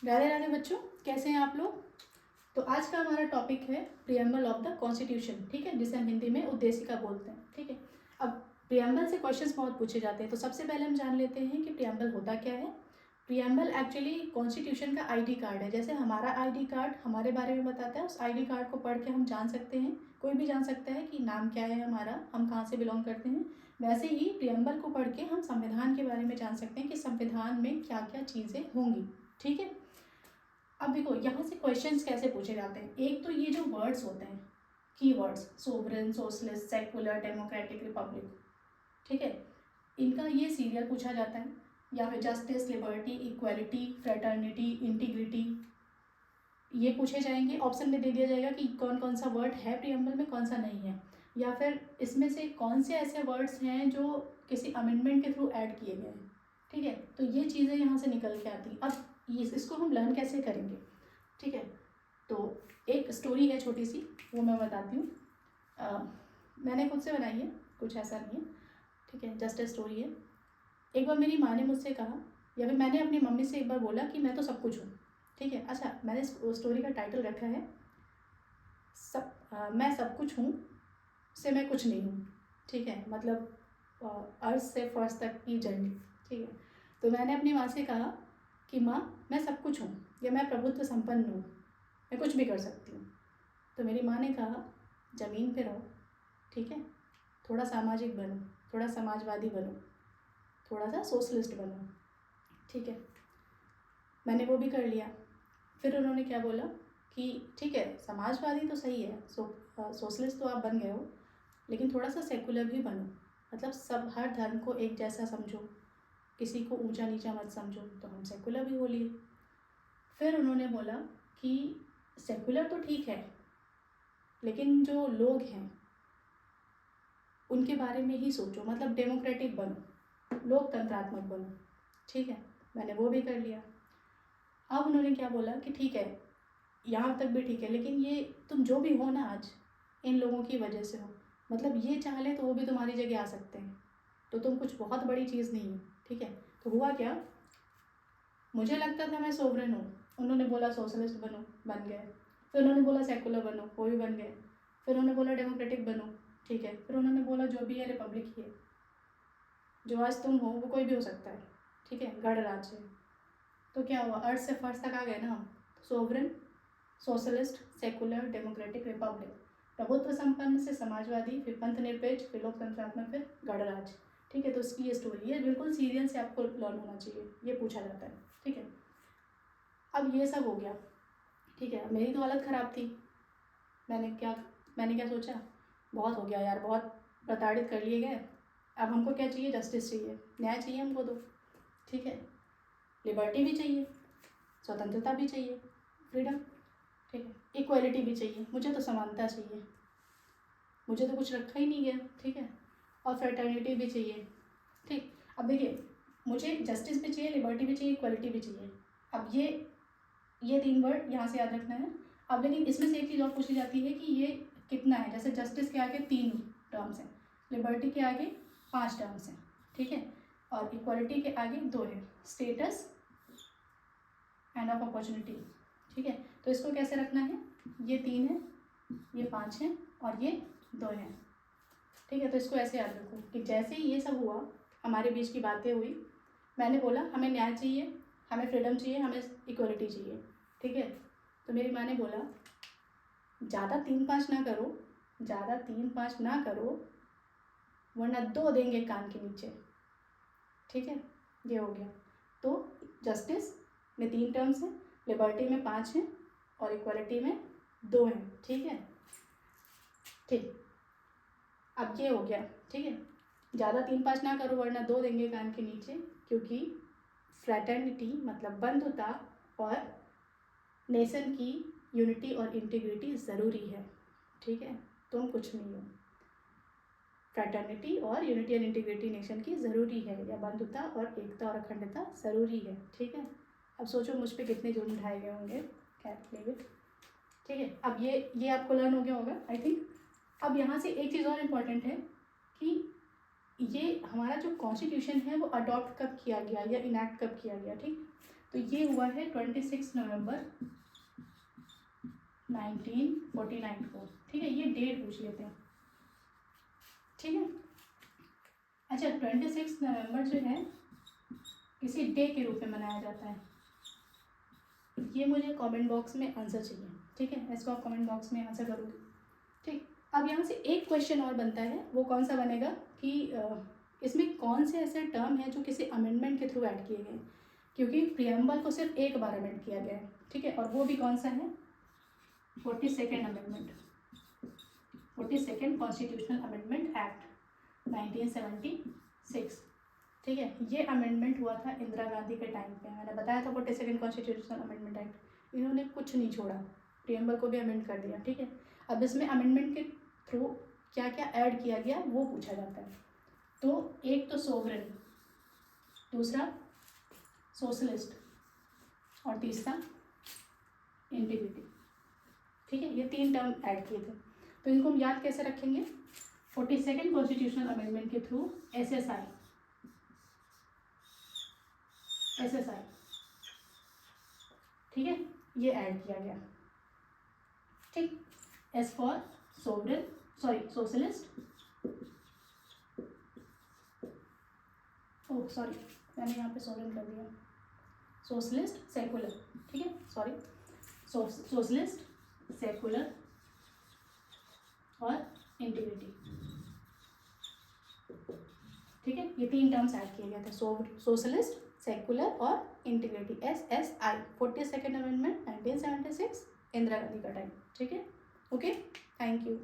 राधे राधे बच्चों, कैसे हैं आप लोग। तो आज का हमारा टॉपिक है प्रियम्बल ऑफ द कॉन्स्टिट्यूशन, ठीक है, जिसे हम हिंदी में उद्देशिका बोलते हैं। ठीक है, अब प्रियम्बल से क्वेश्चंस बहुत पूछे जाते हैं, तो सबसे पहले हम जान लेते हैं कि प्रियम्बल होता क्या है। प्रियम्बल एक्चुअली कॉन्स्टिट्यूशन का आईडी कार्ड है। जैसे हमारा आईडी कार्ड हमारे बारे में बताता है, उस आईडी कार्ड को पढ़ के हम जान सकते हैं, कोई भी जान सकता है कि नाम क्या है हमारा, हम कहाँ से बिलोंग करते हैं। वैसे ही प्रियम्बल को पढ़ के हम संविधान के बारे में जान सकते हैं कि संविधान में क्या क्या चीज़ें होंगी। ठीक है, अब देखो यहाँ से क्वेश्चंस कैसे पूछे जाते हैं। एक तो ये जो वर्ड्स होते हैं, की words, sovereign, socialist, secular, democratic, Republic, ठीक है, इनका ये सीरियल पूछा जाता है, या फिर justice, liberty, equality, fraternity, integrity, ये पूछे जाएंगे। ऑप्शन में दे दिया जाएगा कि कौन कौन सा वर्ड है प्रियम्बल में, कौन सा नहीं है, या फिर इसमें से कौन से ऐसे वर्ड्स हैं जो किसी अमेंडमेंट के थ्रू ऐड किए गए हैं। ठीक है, तो ये चीज़ें यहाँ से निकल के आती। अब इसको हम लर्न कैसे करेंगे। ठीक है, तो एक स्टोरी है छोटी सी, वो मैं बताती हूँ। मैंने खुद से बनाई है, कुछ ऐसा नहीं है। ठीक है, जस्ट ए स्टोरी है। एक बार मेरी माँ ने मुझसे कहा, या फिर मैंने अपनी मम्मी से एक बार बोला कि मैं तो सब कुछ हूँ। ठीक है, अच्छा, मैंने स्टोरी का टाइटल रखा है मैं सब कुछ हूँ से मैं कुछ नहीं हूँ। ठीक है, मतलब अर्थ से फर्स्ट तक की जर्नी। ठीक है, तो मैंने अपनी माँ से कहा कि माँ, मैं सब कुछ हूँ, या मैं प्रभुत्व संपन्न हूँ, मैं कुछ भी कर सकती हूँ। तो मेरी माँ ने कहा, ज़मीन पे रहो, ठीक है, थोड़ा सामाजिक बनो, थोड़ा समाजवादी बनो, थोड़ा सा सोशलिस्ट बनो। ठीक है, मैंने वो भी कर लिया। फिर उन्होंने क्या बोला कि ठीक है, समाजवादी तो सही है, सोशलिस्ट तो आप बन गए हो, लेकिन थोड़ा सा सेकुलर भी बनो, मतलब सब हर धर्म को एक जैसा समझो, किसी को ऊंचा नीचा मत समझो। तो हम सेकुलर भी बोलिए। फिर उन्होंने बोला कि सेकुलर तो ठीक है, लेकिन जो लोग हैं उनके बारे में ही सोचो, मतलब डेमोक्रेटिक बनो, लोकतंत्रात्मक बनो। ठीक है, मैंने वो भी कर लिया। अब उन्होंने क्या बोला कि ठीक है, यहाँ तक भी ठीक है, लेकिन ये तुम जो भी हो ना आज, इन लोगों की वजह से हो, मतलब ये चाह ले तो वो भी तुम्हारी जगह आ सकते हैं, तो तुम कुछ बहुत बड़ी चीज़ नहीं हो। ठीक है, तो हुआ क्या, मुझे लगता था मैं सोवरेन हूँ, उन्होंने बोला सोशलिस्ट बनो, बन गए। फिर उन्होंने बोला सेकुलर बनो, वो भी बन गए। फिर उन्होंने बोला डेमोक्रेटिक बनो, ठीक है। फिर उन्होंने बोला जो भी है रिपब्लिक ही है, जो आज तुम हो वो कोई भी हो सकता है। ठीक है, गणराज्य। तो क्या हुआ, अर्थ से फर्श तक आ गए ना हम, sovereign, socialist, secular, democratic, Republic, प्रभुत्व संपन्न से समाजवादी, फिर पंथ निरपेक्ष, फिर लोकतंत्रात्मक, फिर गणराज्य। ठीक है, तो इसकी ये स्टोरी है, बिल्कुल सीरियल से आपको लर्न होना चाहिए, ये पूछा जाता है। ठीक है, अब ये सब हो गया। ठीक है, मेरी तो हालत ख़राब थी। मैंने क्या सोचा, बहुत हो गया यार, बहुत प्रताड़ित कर लिए गए, अब हमको क्या चाहिए, जस्टिस चाहिए, न्याय चाहिए हमको तो। ठीक है, लिबर्टी भी चाहिए, स्वतंत्रता भी चाहिए, फ्रीडम, ठीक है, इक्वालिटी भी चाहिए, मुझे तो समानता चाहिए, मुझे तो कुछ रखा ही नहीं गया। ठीक है, और फ्रेटर्निटी भी चाहिए। ठीक, अब देखिए, मुझे जस्टिस भी चाहिए, लिबर्टी भी चाहिए, इक्वालिटी भी चाहिए। अब ये 3 वर्ड यहाँ से याद रखना है। अब लेकिन इसमें से एक चीज़ और पूछी जाती है कि ये कितना है। जैसे जस्टिस के आगे 3 टर्म्स हैं, लिबर्टी के आगे 5 टर्म्स हैं, ठीक है, और इक्वालिटी के आगे 2 है, स्टेटस एंड ऑफ अपॉर्चुनिटी। ठीक है, तो इसको कैसे रखना है, ये 3 है, ये 5 है, और ये 2 है। ठीक है, तो इसको ऐसे याद रखो कि जैसे ही ये सब हुआ, हमारे बीच की बातें हुई, मैंने बोला हमें न्याय चाहिए, हमें फ्रीडम चाहिए, हमें इक्वलिटी चाहिए। ठीक है, तो मेरी माँ ने बोला ज़्यादा 3-5 ना करो, ज़्यादा 3-5 ना करो, वरना 2 देंगे कान के नीचे। ठीक है, ये हो गया। तो जस्टिस में 3 टर्म्स हैं, लिबर्टी में 5 हैं, और इक्वलिटी में 2 हैं। ठीक है, ठीक, अब ये हो गया। ठीक है, ज़्यादा 3-5 ना करो, वरना 2 देंगे कान के नीचे, क्योंकि फ्रैटर्निटी मतलब बंधुता और नेशन की यूनिटी और इंटीग्रिटी ज़रूरी है। ठीक है, तुम कुछ नहीं हो, फ्रैटर्निटी और यूनिटी एंड इंटीग्रिटी नेशन की ज़रूरी है, या बंधुता और एकता और अखंडता ज़रूरी है। ठीक है, अब सोचो मुझ पर कितने जुर्म ढाए गए होंगे, कैलकुलेट। ठीक है, अब ये आपको लर्न हो गया होगा आई थिंक। अब यहाँ से एक चीज़ और इम्पॉर्टेंट है कि ये हमारा जो कॉन्स्टिट्यूशन है वो अडॉप्ट कब किया गया या इनैक्ट कब किया गया। ठीक, तो ये हुआ है 26 नवंबर 1949 को। ठीक है, ये डेट पूछ लेते हैं। ठीक है, अच्छा 26 नवंबर जो है किसी डे के रूप में मनाया जाता है, ये मुझे कमेंट बॉक्स में आंसर चाहिए। ठीक है, इसको आप कमेंट बॉक्स में आंसर करोगे। ठीक, अब यहाँ से एक क्वेश्चन और बनता है, वो कौन सा बनेगा कि इसमें कौन से ऐसे टर्म हैं जो किसी अमेंडमेंट के थ्रू ऐड किए गए, क्योंकि प्रियम्बल को सिर्फ एक बार अमेंड किया गया है। ठीक है, और वो भी कौन सा है, 42nd amendment, 42nd constitutional amendment act 1976। ठीक है, ये अमेंडमेंट हुआ था इंदिरा गांधी के टाइम पे। मैंने बताया था 42nd कॉन्स्टिट्यूशनल अमेंडमेंट एक्ट, इन्होंने कुछ नहीं छोड़ा, प्रियम्बल को भी अमेंड कर दिया। ठीक है, अब इसमें अमेंडमेंट के थ्रू क्या क्या ऐड किया गया वो पूछा जाता है। तो एक तो सोवरेन, दूसरा सोशलिस्ट और तीसरा इंटीग्रिटी। ठीक है, ये 3 टर्म ऐड किए थे। तो इनको हम याद कैसे रखेंगे, 42nd कॉन्स्टिट्यूशनल अमेंडमेंट के थ्रू SSI, ठीक है, ये ऐड किया गया। ठीक, S for sovereign, sorry socialist, oh sorry मैंने यहाँ पे सोवरेन कर दिया, सोशलिस्ट सेकुलर। ठीक है, सॉरी, सोशलिस्ट, सेकुलर और इंटीग्रिटी। ठीक है, ये 3 टर्म्स ऐड किए गए थे, सोशलिस्ट, सेकुलर और integrity, SSI, 42nd amendment 1976, Indira Gandhi का टाइम। ठीक है, ओके, थैंक यू।